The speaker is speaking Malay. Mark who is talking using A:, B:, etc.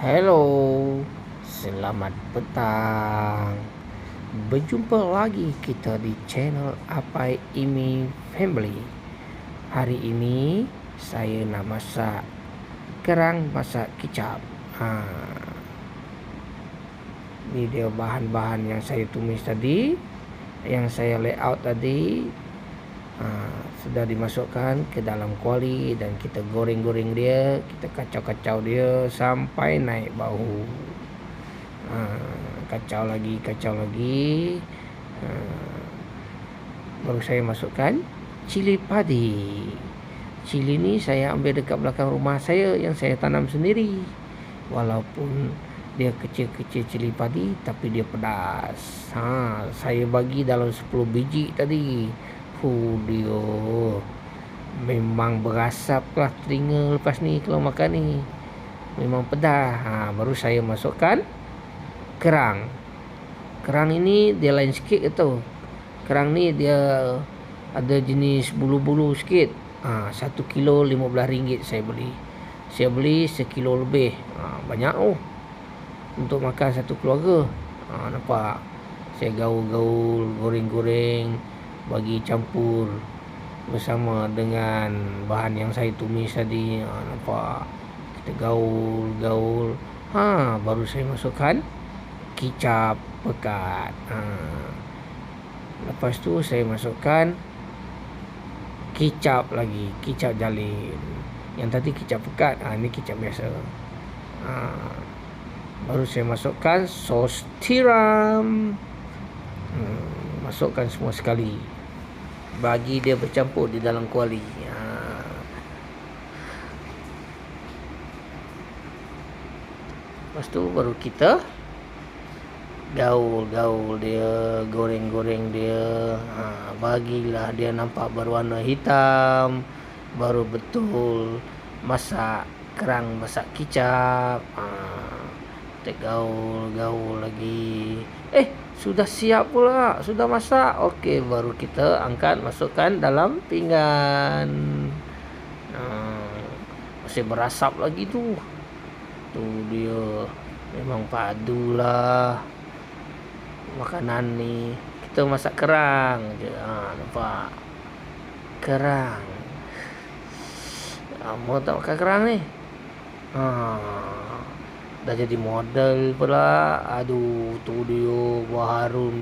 A: Hello, selamat petang. Berjumpa lagi kita di channel Apai Imi Family. Hari ini saya nak masak kerang masak kicap. Ini dia bahan-bahan yang saya tumis tadi, yang saya layout tadi. Sudah dimasukkan ke dalam kuali dan kita goreng-goreng dia, kita kacau-kacau dia sampai naik bau. Kacau lagi. Baru saya masukkan cili padi. Cili ni saya ambil dekat belakang rumah saya yang saya tanam sendiri. Walaupun dia kecil-kecil cili padi, tapi dia pedas. Saya bagi dalam 10 biji tadi. Dia memang berasap lah telinga lepas ni kalau makan ni. Memang pedas. Baru saya masukkan kerang. Kerang ini dia lain sikit tu. Kerang ni dia ada jenis bulu-bulu sikit. 1 kilo RM15 saya beli. Saya beli 1 kilo lebih. Banyak untuk makan satu keluarga. Nampak? Saya gaul-gaul, goreng-goreng, bagi campur bersama dengan bahan yang saya tumis tadi. Nampak? Kita gaul. Baru saya masukkan kicap pekat. Lepas tu saya masukkan kicap lagi, kicap jalin. Yang tadi kicap pekat, ini kicap biasa. Baru saya masukkan sos tiram. Masukkan semua sekali, bagi dia bercampur di dalam kuali. Lepas tu baru kita gaul dia, goreng dia. Bagilah dia nampak berwarna hitam, baru betul masak kerang masak kicap. Kita gaul lagi. Sudah siap pula, sudah masak. Okey, baru kita angkat, masukkan dalam pinggan. Masih berasap lagi tu. Tu dia, memang padulah makanan ni. Kita masak kerang je. Nampak? Kerang. Lama tak makan kerang ni. Dah jadi model pula. Aduh, tu dia, buah harum.